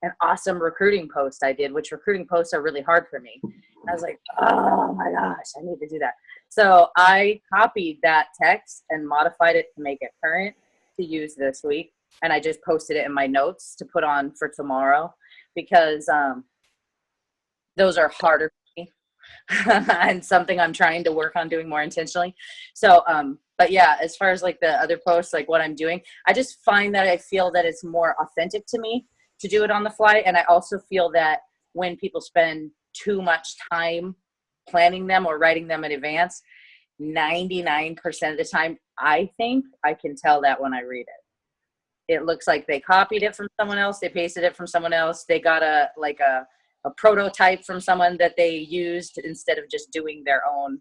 Speaker 5: an awesome recruiting post I did, which recruiting posts are really hard for me. And I was like, oh my gosh, I need to do that. So I copied that text and modified it to make it current to use this week. And I just posted it in my notes to put on for tomorrow, because those are harder for me and something I'm trying to work on doing more intentionally. So, but yeah, as far as like the other posts, like what I'm doing, I just find that I feel that it's more authentic to me to do it on the fly. And I also feel that when people spend too much time planning them or writing them in advance, 99% of the time, I think I can tell that when I read it. It looks like they copied it from someone else. They pasted it from someone else. They got a prototype from someone that they used instead of just doing their own.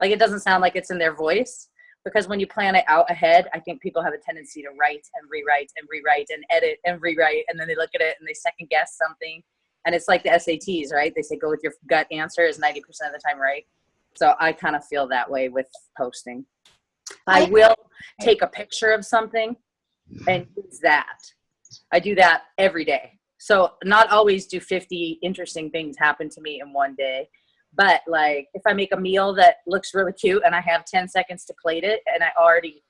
Speaker 5: Like, it doesn't sound like it's in their voice, because when you plan it out ahead, I think people have a tendency to write and rewrite and rewrite and edit and rewrite. And then they look at it and they second guess something. And it's like the SATs, right? They say go with your gut answer is 90% of the time right. So I kind of feel that way with posting. I will take a picture of something and use that. I do that every day. So not always do 50 interesting things happen to me in one day. But like if I make a meal that looks really cute and I have 10 seconds to plate it and I already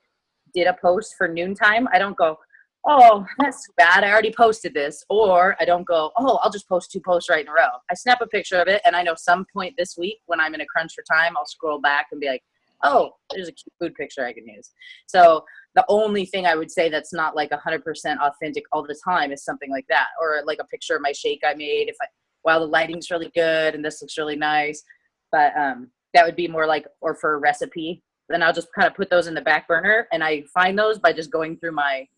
Speaker 5: did a post for noontime, I don't go, oh, that's bad, I already posted this. Or I don't go, oh, I'll just post 2 posts right in a row. I snap a picture of it, and I know some point this week when I'm in a crunch for time, I'll scroll back and be like, oh, there's a cute food picture I can use. So the only thing I would say that's not like 100% authentic all the time is something like that, or like a picture of my shake I made. Wow, the lighting's really good and this looks really nice. But that would be more like, or for a recipe, then I'll just kind of put those in the back burner, and I find those by just going through my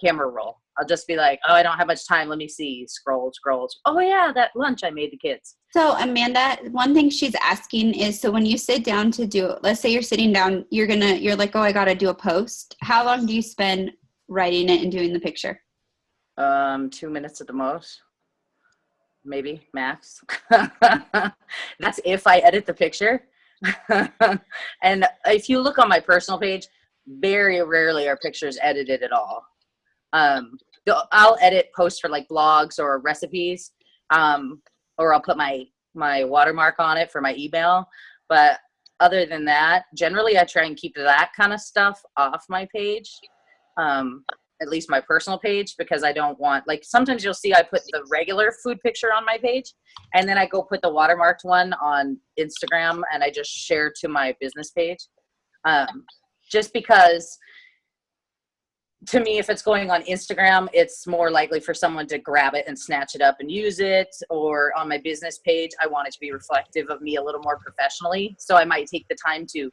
Speaker 5: camera roll. I'll just be like, oh, I don't have much time. Let me see. Scroll. Oh yeah, that lunch I made the kids.
Speaker 1: So Amanda, one thing she's asking is, so when you sit down to do, let's say you're sitting down, you're like, oh, I got to do a post. How long do you spend writing it and doing the picture?
Speaker 5: 2 minutes at the most, maybe max. That's if I edit the picture. And if you look on my personal page, very rarely are pictures edited at all. I'll edit posts for like blogs or recipes, or I'll put my watermark on it for my email. But other than that, generally I try and keep that kind of stuff off my page, at least my personal page, because I don't want, like, sometimes you'll see I put the regular food picture on my page, and then I go put the watermarked one on Instagram and I just share to my business page. Just because, to me, if it's going on Instagram, it's more likely for someone to grab it and snatch it up and use it. Or on my business page, I want it to be reflective of me a little more professionally. So I might take the time to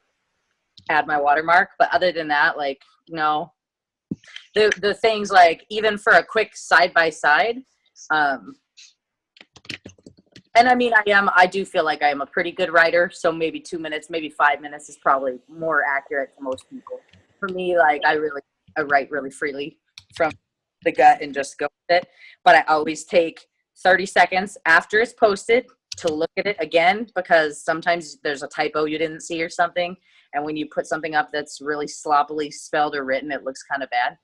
Speaker 5: add my watermark. But other than that, like, no. The things like, even for a quick side-by-side, and I mean, I do feel like I am a pretty good writer. So maybe 2 minutes, maybe 5 minutes is probably more accurate to most people. For me, like, I write really freely from the gut and just go with it. But I always take 30 seconds after it's posted to look at it again, because sometimes there's a typo you didn't see or something. And when you put something up that's really sloppily spelled or written, it looks kind of bad.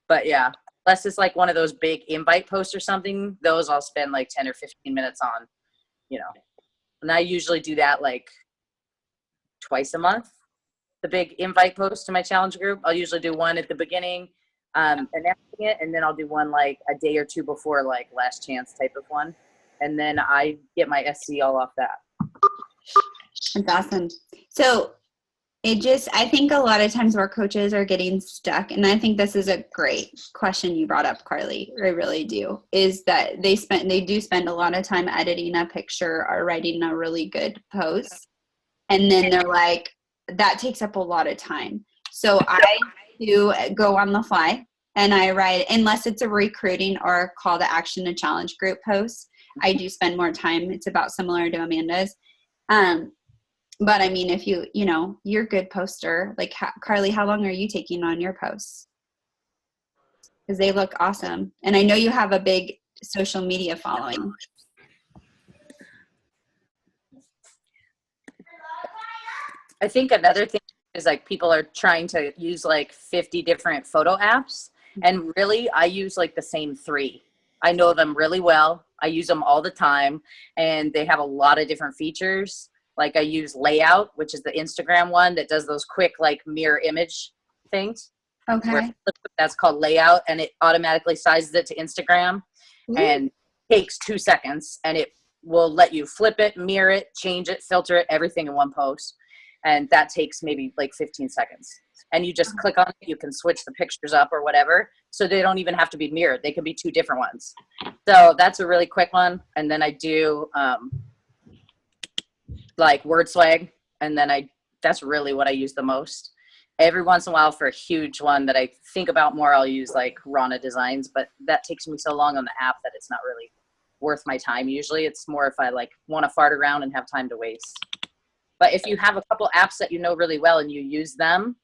Speaker 5: But yeah, unless it's like one of those big invite posts or something, those I'll spend like 10 or 15 minutes on, you know. And I usually do that like twice a month, the big invite post to my challenge group. I'll usually do one at the beginning, announcing it, and then I'll do one like a day or two before, like last chance type of one. And then I get my SC all off that.
Speaker 1: That's awesome. So I think a lot of times where coaches are getting stuck, and I think this is a great question you brought up, Carly, I really do, is that they do spend a lot of time editing a picture or writing a really good post. And then they're like, that takes up a lot of time. So I do go on the fly and I write, unless it's a recruiting or a call to action to challenge group post, I do spend more time. It's about similar to Amanda's. But I mean, if you're a good poster, like Carly, how long are you taking on your posts? Because they look awesome. And I know you have a big social media following.
Speaker 5: I think another thing is like people are trying to use like 50 different photo apps. And really, I use like the same 3. I know them really well. I use them all the time. And they have a lot of different features. Like I use Layout, which is the Instagram one that does those quick like mirror image things.
Speaker 1: Okay.
Speaker 5: That's called Layout, and it automatically sizes it to Instagram and takes 2 seconds, and it will let you flip it, mirror it, change it, filter it, everything in one post. And that takes maybe like 15 seconds. And you just click on it. You can switch the pictures up or whatever. So they don't even have to be mirrored. They can be 2 different ones. So that's a really quick one. And then I do like word swag. And then that's really what I use the most. Every once in a while for a huge one that I think about more, I'll use like Rana Designs. But that takes me so long on the app that it's not really worth my time. Usually it's more if I like want to fart around and have time to waste. But if you have a couple apps that you know really well and you use them,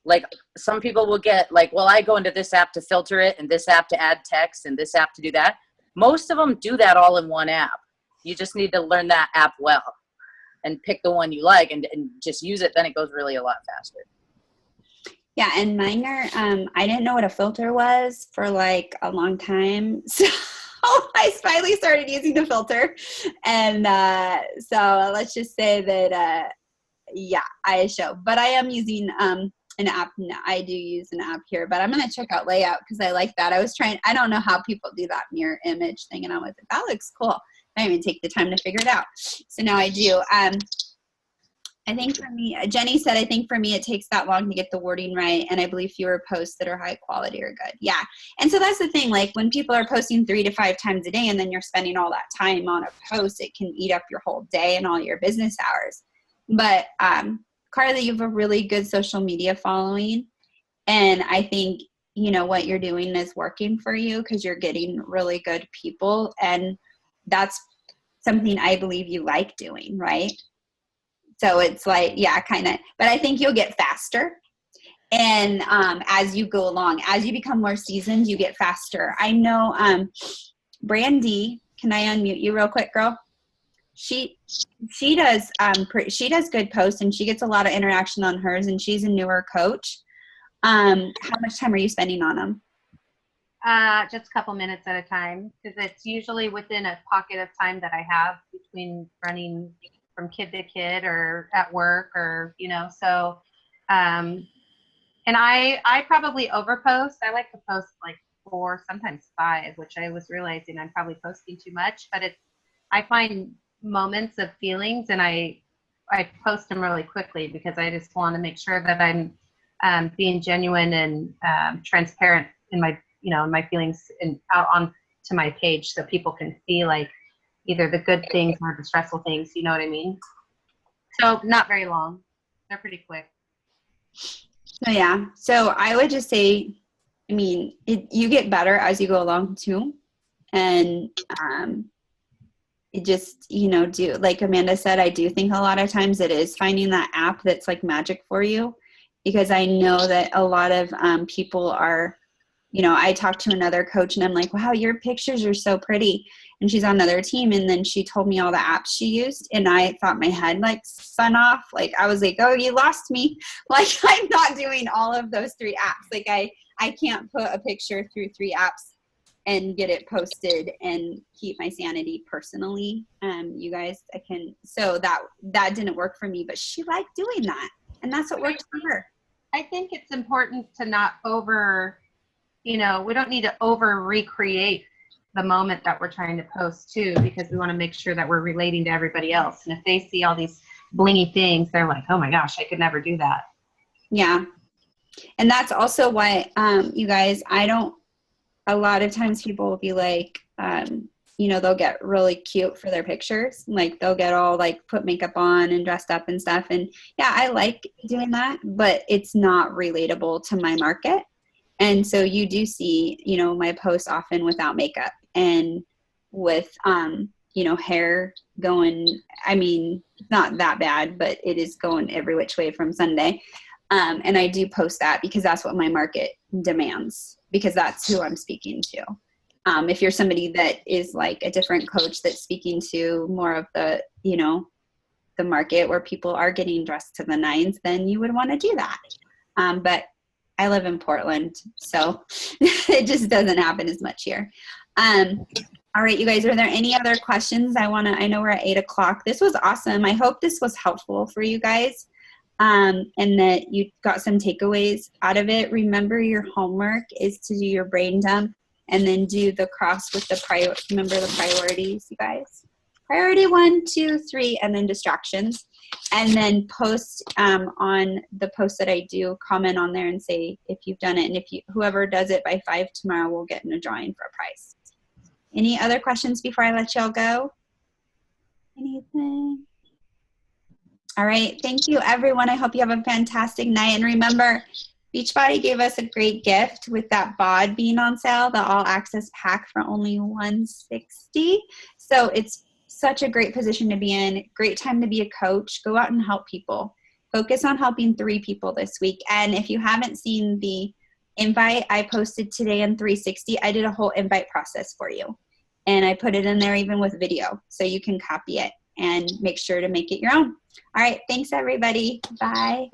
Speaker 5: like some people will get like, well, I go into this app to filter it and this app to add text and this app to do that. Most of them do that all in one app. You just need to learn that app well and pick the one you like and just use it. Then it goes really a lot faster.
Speaker 1: Yeah, and mine are, I didn't know what a filter was for like a long time. So I finally started using the filter. And so let's just say that, I show. But I am using an app. I do use an app here. But I'm going to check out Layout because I like that. I don't know how people do that mirror image thing. And I was like, that looks cool. I didn't even take the time to figure it out. So now I do. I think for me, Jenny said, I think for me, it takes that long to get the wording right. And I believe fewer posts that are high quality are good. Yeah. And so that's the thing, like when people are posting 3 to 5 times a day and then you're spending all that time on a post, it can eat up your whole day and all your business hours. But Carly, you have a really good social media following. And I think, what you're doing is working for you because you're getting really good people. And that's something I believe you like doing, right? So it's like, yeah, kind of, but I think you'll get faster. And as you go along, as you become more seasoned, you get faster. I know Brandy, can I unmute you real quick, girl? She does good posts and she gets a lot of interaction on hers and she's a newer coach. How much time are you spending on them?
Speaker 6: Just a couple minutes at a time because it's usually within a pocket of time that I have between running from kid to kid or at work or, so, and I probably overpost. I like to post like 4, sometimes 5, which I was realizing I'm probably posting too much, but I find moments of feelings and I post them really quickly because I just want to make sure that I'm being genuine and transparent in my, in my feelings and out on to my page so people can see like either the good things or the stressful things, you know what I mean? So not very long. They're pretty quick.
Speaker 1: So yeah. So I would just say, you get better as you go along too. And it just, do, like Amanda said, I do think a lot of times it is finding that app that's like magic for you because I know that a lot of people are I talked to another coach and I'm like, wow, your pictures are so pretty. And she's on another team. And then she told me all the apps she used. And I thought my head like spun off. Like I was like, oh, you lost me. Like I'm not doing all of those 3 apps. Like I can't put a picture through 3 apps and get it posted and keep my sanity personally. You guys, so that didn't work for me, but she liked doing that. And that's what worked for her.
Speaker 6: I think it's important to not we don't need to over recreate the moment that we're trying to post too, because we want to make sure that we're relating to everybody else. And if they see all these blingy things, they're like, oh my gosh, I could never do that.
Speaker 1: Yeah. And that's also why, you guys, a lot of times people will be like, they'll get really cute for their pictures. Like they'll get all like put makeup on and dressed up and stuff. And yeah, I like doing that, but it's not relatable to my market. And so you do see, my posts often without makeup and with, hair going, not that bad, but it is going every which way from Sunday. And I do post that because that's what my market demands, because that's who I'm speaking to. If you're somebody that is like a different coach that's speaking to more of the, the market where people are getting dressed to the nines, then you would want to do that. But I live in Portland, so it just doesn't happen as much here. All right, you guys, are there any other questions? I know we're at 8:00. This was awesome. I hope this was helpful for you guys. And that you got some takeaways out of it. Remember, your homework is to do your brain dump and then do the cross with remember the priorities, you guys. Priority 1, 2, 3, and then distractions. And then post on the post that I do, comment on there and say if you've done it. And whoever does it by 5 tomorrow will get in a drawing for a prize. Any other questions before I let y'all go? Anything? All right. Thank you, everyone. I hope you have a fantastic night. And remember, Beachbody gave us a great gift with that bod being on sale, the all access pack for only $160. So it's such a great position to be in. Great time to be a coach. Go out and help people. Focus on helping 3 people this week. And if you haven't seen the invite I posted today in 360, I did a whole invite process for you. And I put it in there even with video, so you can copy it and make sure to make it your own. All right. Thanks, everybody. Bye.